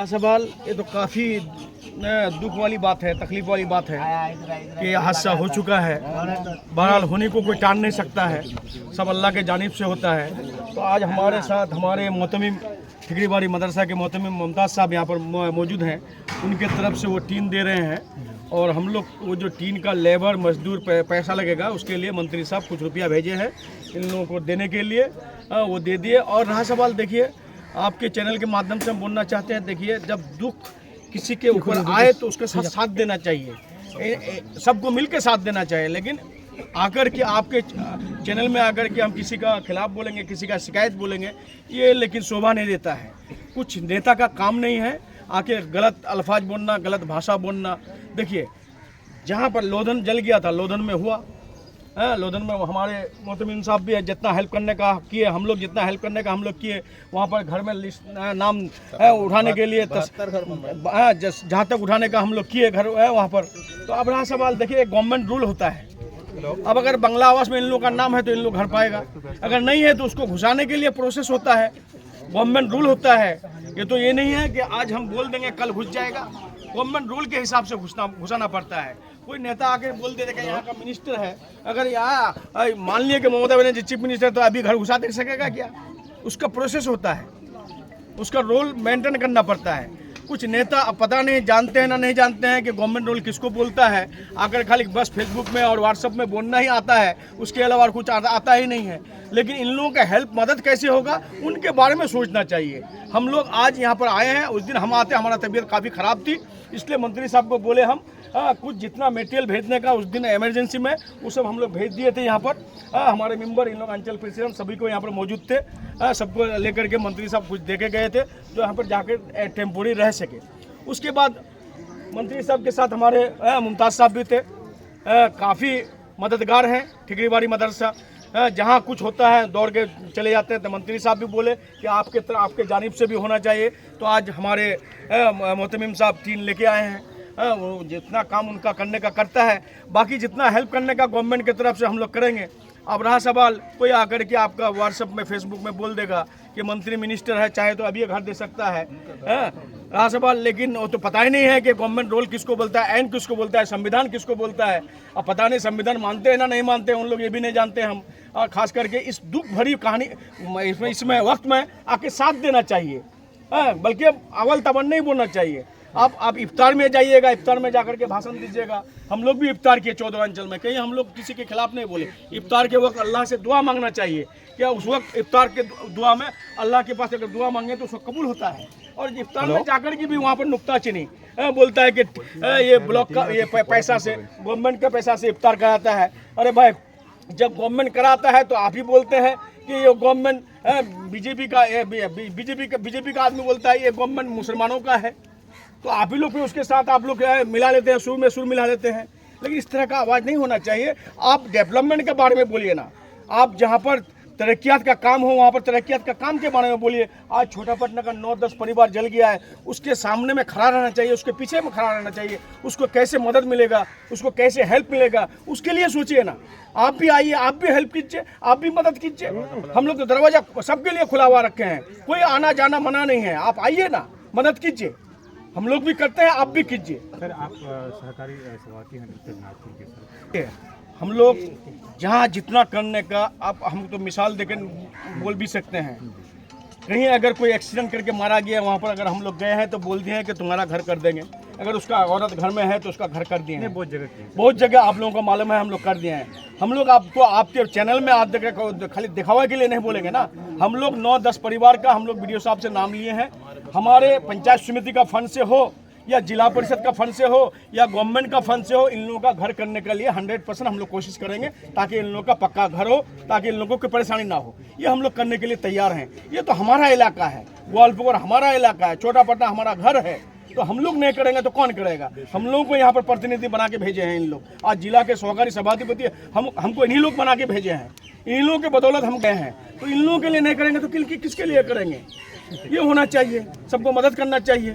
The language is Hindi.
सवाल ये तो काफ़ी दुख वाली बात है, तकलीफ वाली बात है कि हादसा हो चुका है। बहरहाल होने को कोई टाल नहीं सकता है, सब अल्लाह के जानिब से होता है। तो आज हमारे साथ हमारे मोहतमिम ठिकरीबाड़ी मदरसा के मोहतमिम मुमताज़ साहब यहाँ पर मौजूद हैं। उनके तरफ से वो टीन दे रहे हैं और हम लोग वो जो टीन का लेबर मजदूर पैसा लगेगा उसके लिए मंत्री साहब कुछ रुपया भेजे हैं इन लोगों को देने के लिए, वो दे दिए। और रहा सवाल, देखिए आपके चैनल के माध्यम से हम बोलना चाहते हैं, देखिए जब दुख किसी के ऊपर आए तो उसके साथ साथ देना चाहिए, सबको मिल के साथ देना चाहिए। लेकिन आकर के आपके चैनल में आकर के हम किसी का खिलाफ बोलेंगे, किसी का शिकायत बोलेंगे, ये लेकिन शोभा नहीं देता है। कुछ नेता का काम नहीं है आके गलत अल्फाज बोलना, गलत भाषा बोलना। देखिए जहाँ पर लोधन जल गया था, लोधन में हुआ, लोधन में हमारे मोहतमिम साहब भी है, जितना हेल्प करने का किए हम लोग, जितना हेल्प करने का हम लोग किए। वहाँ पर घर में लिस्ट नाम उठाने के लिए जहाँ तक उठाने का हम लोग किए घर है वहाँ पर। तो अब रहा सवाल, देखिए गवर्नमेंट रूल होता है। अब अगर बंगला आवास में इन लोगों का नाम है तो इन लोग घर पाएगा, अगर नहीं है तो उसको घुसाने के लिए प्रोसेस होता है, गवर्नमेंट रूल होता है। ये तो ये नहीं है कि आज हम बोल देंगे कल घुस जाएगा, गवर्नमेंट रूल के हिसाब से घुसाना पड़ता है। कोई नेता आके बोल देते कि यहाँ का मिनिस्टर है, अगर यहाँ मान लिया कि ममता बनर्जी चीफ मिनिस्टर, तो अभी घर घुसा दे सकेगा क्या? उसका प्रोसेस होता है, उसका रोल मेंटेन करना पड़ता है। कुछ नेता पता नहीं जानते हैं ना नहीं जानते हैं कि गवर्नमेंट रूल किसको बोलता है, आकर खाली बस फेसबुक में और व्हाट्सएप में बोलना ही आता है, उसके अलावा कुछ आता ही नहीं है। लेकिन इन लोगों का हेल्प मदद कैसे होगा उनके बारे में सोचना चाहिए। हम लोग आज यहाँ पर आए हैं, उस दिन हम आते हमारा तबीयत काफ़ी ख़राब थी, इसलिए मंत्री साहब को बोले हम कुछ जितना मटेरियल भेजने का उस दिन इमरजेंसी में वो सब हम लोग भेज दिए थे। यहाँ पर हमारे मेंबर, इन लोग अंचल प्रेसिडेंट सभी को यहाँ पर मौजूद थे, सबको लेकर के मंत्री साहब कुछ देके गए थे जो यहाँ पर जाकर टेम्पोरी रह सके। उसके बाद मंत्री साहब के साथ हमारे मुमताज़ साहब भी थे, काफ़ी मददगार हैं। ठिकरीबाड़ी मदरसा जहाँ कुछ होता है दौड़ के चले जाते हैं, तो मंत्री साहब भी बोले कि आपके जानिब से भी होना चाहिए। तो आज हमारे मोहतमिम साहब टीम लेके आए हैं, वो जितना काम उनका करने का करता है, बाकी जितना हेल्प करने का गवर्नमेंट की तरफ से हम लोग करेंगे। अब रहा सवाल, कोई आकर के आपका व्हाट्सएप में फेसबुक में बोल देगा कि मंत्री मिनिस्टर है, चाहे तो अभी घर दे सकता है, रहा सवाल। लेकिन वो तो पता ही नहीं है कि गवर्नमेंट रोल किसको बोलता है, आइन किसको बोलता है, संविधान किसको बोलता है। अब पता नहीं संविधान मानते हैं ना नहीं मानते हैं, उन लोग ये भी नहीं जानते हम। और खास करके इस दुख भरी कहानी इसमें वक्त में आके साथ देना चाहिए, बल्कि अवल तवन नहीं बोलना चाहिए। आप इफ्तार में जाइएगा, इफ्तार में जाकर के भाषण दीजिएगा। हम लोग भी इफ्तार किए 14 अंचल में, कहीं हम लोग किसी के खिलाफ नहीं बोले। इफ्तार के वक्त अल्लाह से दुआ मांगना चाहिए, क्या उस वक्त इफ्तार के दुआ में अल्लाह के पास अगर दुआ मांगे तो उसको कबूल होता है। और इफ्तार में जाकर के भी वहाँ पर नुक्ताचीनी बोलता है कि ये ब्लॉक का ये पैसा से, गवर्नमेंट का पैसा से इफ्तार कराता है। अरे भाई, जब गवर्नमेंट कराता है तो आप ही बोलते हैं कि ये गवर्नमेंट बीजेपी का आदमी बोलता है ये गवर्नमेंट मुसलमानों का है, तो आप ही लोग फिर उसके साथ आप लोग मिला लेते हैं, सुर में सुर मिला लेते हैं। लेकिन इस तरह का आवाज़ नहीं होना चाहिए। आप डेवलपमेंट के बारे में बोलिए ना, आप जहाँ पर तरक्यात का काम हो वहाँ पर तरक्यात का काम के बारे में बोलिए। आज छोटापटना का 9-10 परिवार जल गया है, उसके सामने में खड़ा रहना चाहिए, उसके पीछे में खड़ा रहना चाहिए। उसको कैसे मदद मिलेगा, उसको कैसे हेल्प मिलेगा, उसके लिए सोचिए ना। आप भी आइए, आप भी हेल्प कीजिए, आप भी मदद कीजिए। हम लोग तो दरवाजा सबके लिए खुला हुआ रखे हैं, कोई आना जाना मना नहीं है। आप आइए ना, मदद कीजिए, हम लोग भी करते हैं, आप भी कीजिए। सर, आप सहकारी सभापति हैं, हम लोग जहाँ जितना करने का, आप हम तो मिसाल देकर बोल भी सकते हैं। कहीं अगर कोई एक्सीडेंट करके मारा गया, वहाँ पर अगर हम लोग गए हैं तो बोल दिए हैं कि तुम्हारा घर कर देंगे। अगर उसका औरत घर में है तो उसका घर कर दिए हैं। बहुत जगह आप लोगों को मालूम है, हम लोग कर दिए हैं। हम लोग आपको आपके चैनल में आप खाली दिखावा के लिए नहीं बोलेंगे ना। हम लोग 9-10 परिवार का हम लोग वीडियो साहब से नाम लिए हैं। हमारे पंचायत समिति का फंड से हो या जिला परिषद का फंड से हो या गवर्नमेंट का फंड से हो, इन लोगों का घर करने के लिए 100% हम लोग कोशिश करेंगे, ताकि इन लोगों का पक्का घर हो, ताकि इन लोगों को परेशानी ना हो। ये हम लोग करने के लिए तैयार हैं। ये तो हमारा इलाका है, ग्वालपुर हमारा इलाका है, छोटापटना हमारा घर है। तो हम लोग नहीं करेंगे तो कौन करेगा? हम लोगों को यहाँ पर प्रतिनिधि बना के भेजे हैं इन लोग। आज जिला के सहकारी सभापति हमको इन्हीं लोग बना के भेजे हैं, इन लोगों के बदौलत हम गए हैं। तो इन लोगों के लिए नहीं करेंगे तो किसके लिए करेंगे? ये होना चाहिए, सबको मदद करना चाहिए।